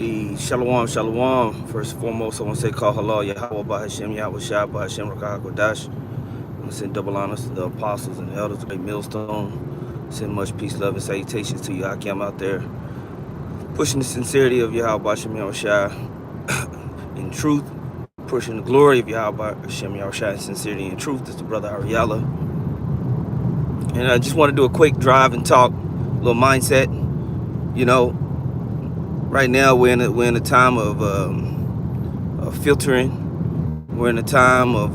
Shalom, shalom. First and foremost, I want to say call halal Yahweh Bahashem Yahweh Shah Bahashem Rakah Kodash. I want to send double honors to the apostles and the elders of the millstone. Send much peace, love, and salutations to you, Akim, out there, pushing the sincerity of Yahweh Bahashem Yahweh Shah in truth, pushing the glory of Yahweh Bahashem Yahweh Shah in sincerity and truth. This is the brother Ariella. And I just want to do a quick drive and talk, a little mindset. You know, right now we're in a time of filtering. We're in a time of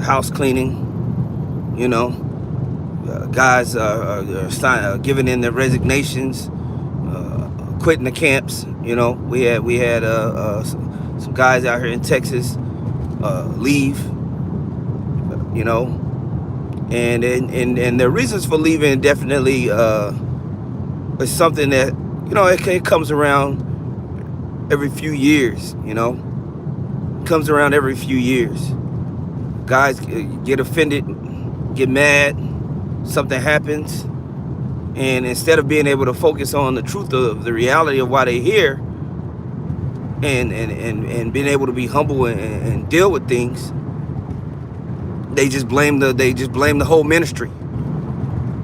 house cleaning. You know, guys are giving in their resignations, quitting the camps. You know, we had some guys out here in Texas leave. You know, and the reasons for leaving definitely is something that, you know, it comes around every few years. You know, it comes around every few years. Guys get offended, get mad, something happens, and instead of being able to focus on the truth of the reality of why they're here, and being able to be humble and deal with things, they just blame the whole ministry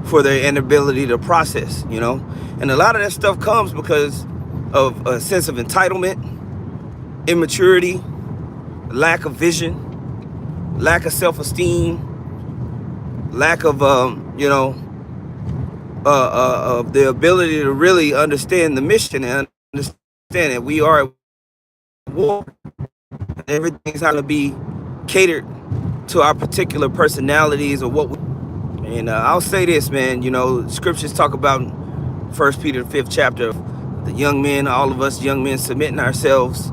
for their inability to process. You know, and a lot of that stuff comes because of a sense of entitlement, immaturity, lack of vision, lack of self-esteem, lack of of the ability to really understand the mission and understand that we are at war. Everything's going to be catered to our particular personalities or what we. And I'll say this, man. You know, scriptures talk about 1 Peter the 5th chapter, the young men, all of us young men submitting ourselves,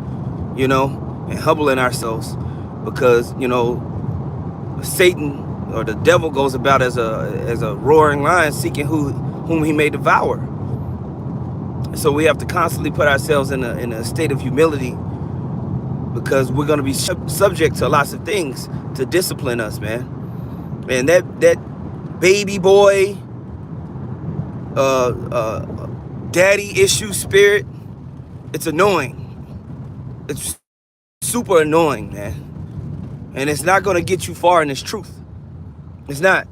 you know, and humbling ourselves, because, you know, Satan or the devil goes about as a roaring lion seeking whom he may devour. So we have to constantly put ourselves in a state of humility, because we're going to be subject to lots of things to discipline us, man. And that Babyboy daddy issue spirit, it's annoying. It's super annoying, man. And it's not going to get you far in this truth. It's not.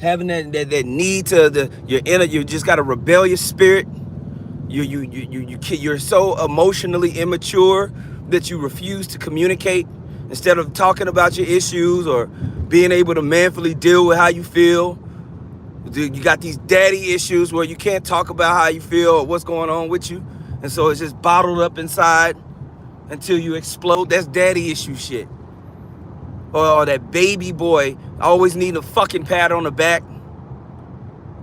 Having that need to you just got a rebellious spirit. You're so emotionally immature that you refuse to communicate. Instead of talking about your issues or being able to manfully deal with how you feel, you got these daddy issues where you can't talk about how you feel or what's going on with you. And so it's just bottled up inside until you explode. That's daddy issue shit. Or that baby boy always need a fucking pat on the back.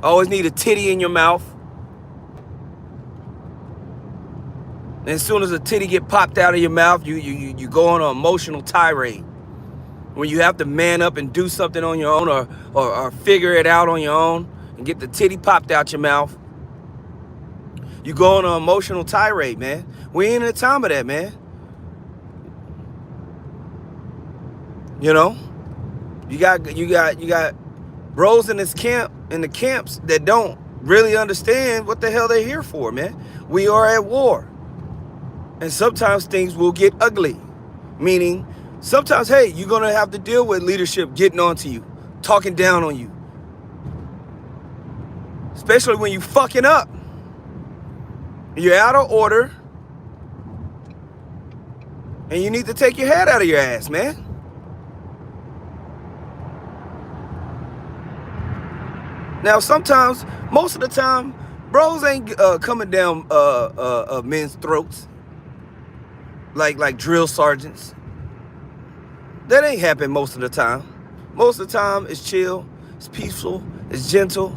Always need a titty in your mouth. And as soon as a titty get popped out of your mouth, you go on an emotional tirade. When you have to man up and do something on your own, or figure it out on your own and get the titty popped out your mouth, you go on an emotional tirade, man. We ain't in the time of that, man. You know, you got bros in this camp, in the camps, that don't really understand what the hell they're here for, man. We are at war. And sometimes things will get ugly. Meaning, sometimes, hey, you're going to have to deal with leadership getting onto you, talking down on you. Especially when you fucking up. You're out of order. And you need to take your head out of your ass, man. Now, sometimes, most of the time, bros ain't coming down men's throats like drill sergeants. That ain't happen most of the time. Most of the time, it's chill, it's peaceful, it's gentle.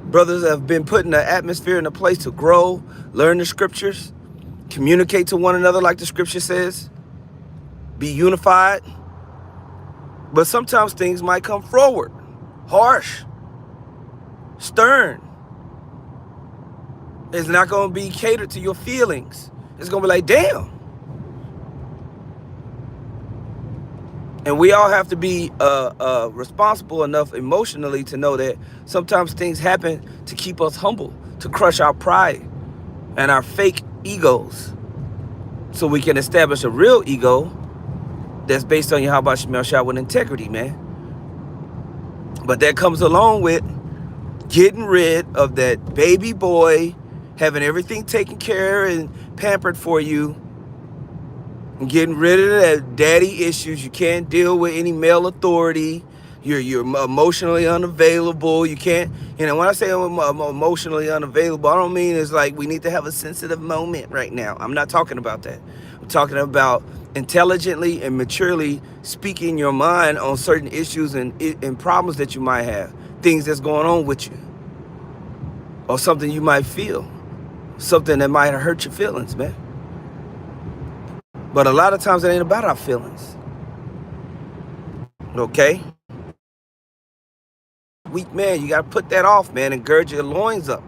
Brothers have been put in an atmosphere and a place to grow, learn the scriptures, communicate to one another like the scripture says, be unified. But sometimes things might come forward, harsh, stern. It's not going to be catered to your feelings. It's going to be like, damn. And we all have to be responsible enough emotionally to know that sometimes things happen to keep us humble, to crush our pride and our fake egos so we can establish a real ego that's based on Yahweh Shemel Shah with integrity, man. But that comes along with getting rid of that baby boy, having everything taken care and pampered for you, and getting rid of that daddy issues. You can't deal with any male authority. You're emotionally unavailable. You can't, when I say I'm emotionally unavailable, I don't mean it's like we need to have a sensitive moment right now. I'm not talking about that. I'm talking about intelligently and maturely speaking your mind on certain issues and problems that you might have, things that's going on with you, or something you might feel, something that might hurt your feelings, man. But a lot of times it ain't about our feelings. Okay? Weak man, you got to put that off, man, and gird your loins up.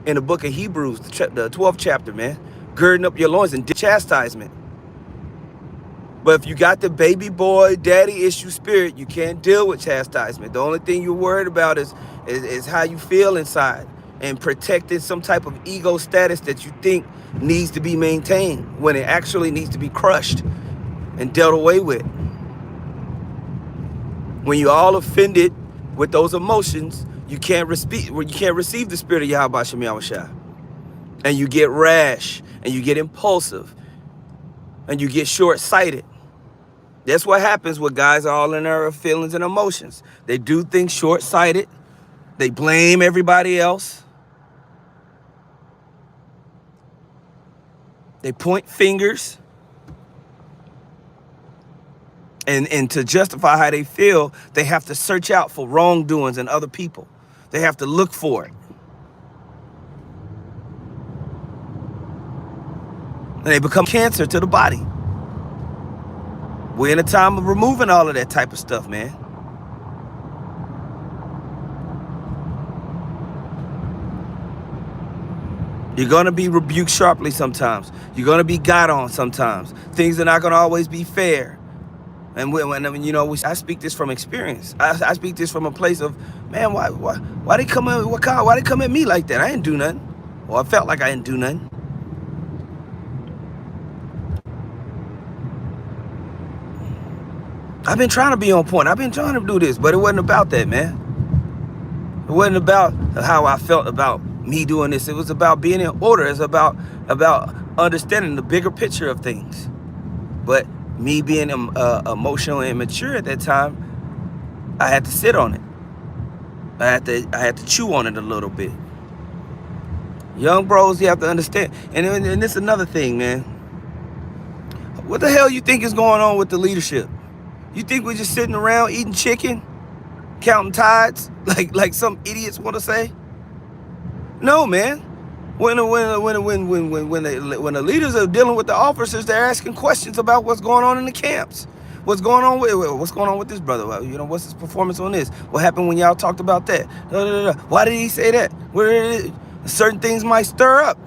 In the book of Hebrews, the 12th chapter, man, girding up your loins and chastisement. But if you got the baby boy, daddy issue spirit, you can't deal with chastisement. The only thing you're worried about is how you feel inside and protecting some type of ego status that you think needs to be maintained when it actually needs to be crushed and dealt away with. When you're all offended with those emotions, you can't receive the spirit of Yahweh Shemel Shah. And you get rash, and you get impulsive, and you get short-sighted. That's what happens when guys are all in their feelings and emotions. They do things short-sighted. They blame everybody else. They point fingers. And to justify how they feel, they have to search out for wrongdoings in other people. They have to look for it. And they become cancer to the body. We're in a time of removing all of that type of stuff, man. You're going to be rebuked sharply sometimes. You're going to be got on sometimes. Things are not going to always be fair. And I speak this from experience. I speak this from a place of, man, why they come at me like that? I didn't do nothing. Or I felt like I didn't do nothing. I've been trying to be on point. I've been trying to do this, but it wasn't about that, man. It wasn't about how I felt about me doing this. It was about being in order. It's about understanding the bigger picture of things. But me being emotionally immature at that time, I had to sit on it. I had to chew on it a little bit. Young bros, you have to understand. And this is another thing, man. What the hell you think is going on with the leadership? You think we're just sitting around eating chicken, counting tides, like some idiots want to say? No, man. When the leaders are dealing with the officers, they're asking questions about what's going on in the camps. What's going on with this brother? What's his performance on this? What happened when y'all talked about that? Why did he say that? Certain things might stir up.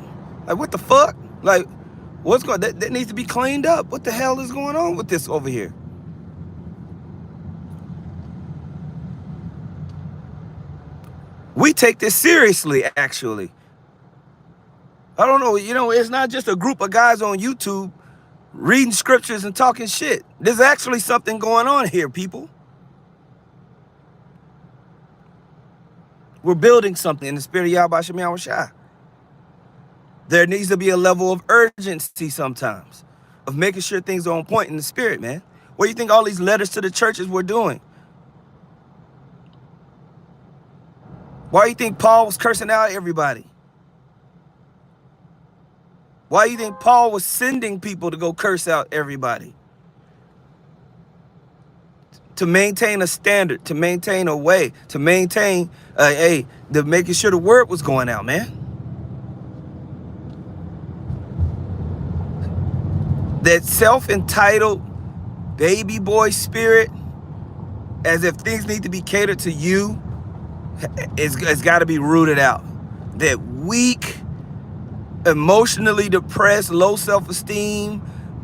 Like, what the fuck? Like, what's going? That needs to be cleaned up. What the hell is going on with this over here? We take this seriously, actually. I don't know, it's not just a group of guys on YouTube reading scriptures and talking shit. There's actually something going on here, people. We're building something in the spirit of Yahweh Shemel Shah. There needs to be a level of urgency sometimes of making sure things are on point in the spirit, man. What do you think all these letters to the churches were doing? Why do you think Paul was cursing out everybody? Why do you think Paul was sending people to go curse out everybody? To maintain a standard, to maintain a way, to maintain making sure the word was going out, man. That self-entitled baby boy spirit, as if things need to be catered to you, it's got to be rooted out. That weak, emotionally depressed, low self-esteem,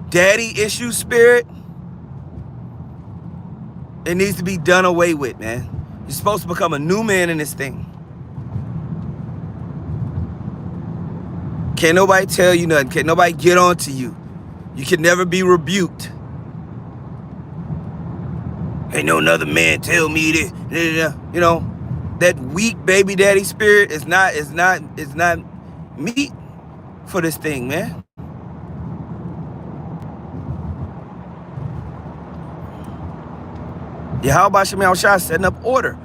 daddy issue spirit, it needs to be done away with, man. You're supposed to become a new man in this thing. Can't nobody tell you nothing. Can't nobody get on to you. You can never be rebuked. Ain't no another man tell me this. You know, that weak baby daddy spirit is not meat for this thing, man. Yahweh Shem Yahushua setting up order.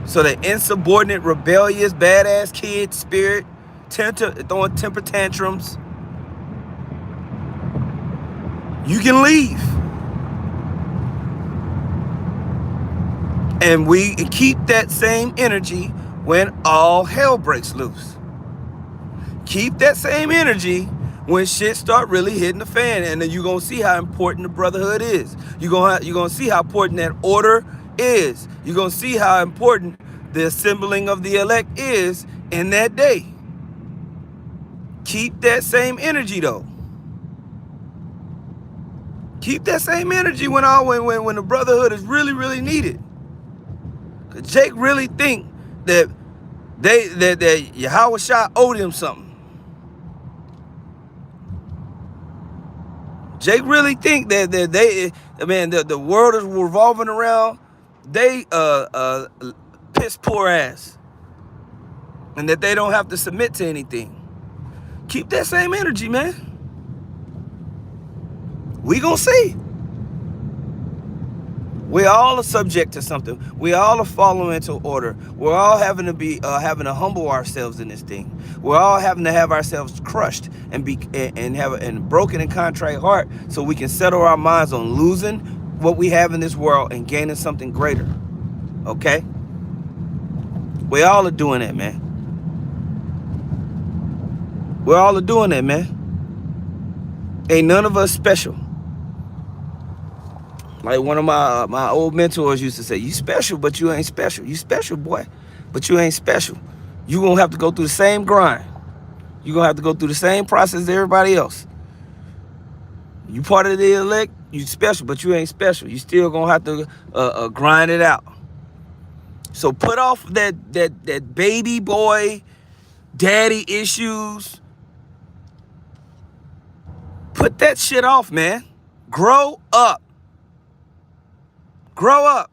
So the insubordinate, rebellious, badass kid spirit, throwing temper tantrums, you can leave. And we keep that same energy when all hell breaks loose. Keep that same energy when shit start really hitting the fan, and then you're gonna see how important the brotherhood is. You're gonna see how important that order is. You're gonna see how important the assembling of the elect is in that day. Keep that same energy though. Keep that same energy when the brotherhood is really, really needed. Cause Jake really think that that Yahweh Shah owed him something. Jake really think that the world is revolving around they piss poor ass, and that they don't have to submit to anything. Keep that same energy, man. We gonna see. We all are subject to something. We all are following into order. We're all having to humble ourselves in this thing. We're all having to have ourselves crushed and have a broken and contrite heart, so we can settle our minds on losing what we have in this world and gaining something greater. Okay? We all are doing that, man. We're all are doing that, man. Ain't none of us special. Like one of my old mentors used to say, you special, but you ain't special. You special, boy, but you ain't special. You gonna have to go through the same grind. You gonna have to go through the same process as everybody else. You part of the elect, you special, but you ain't special. You still gonna have to grind it out. So put off that baby boy daddy issues. Put that shit off, man. Grow up. Grow up.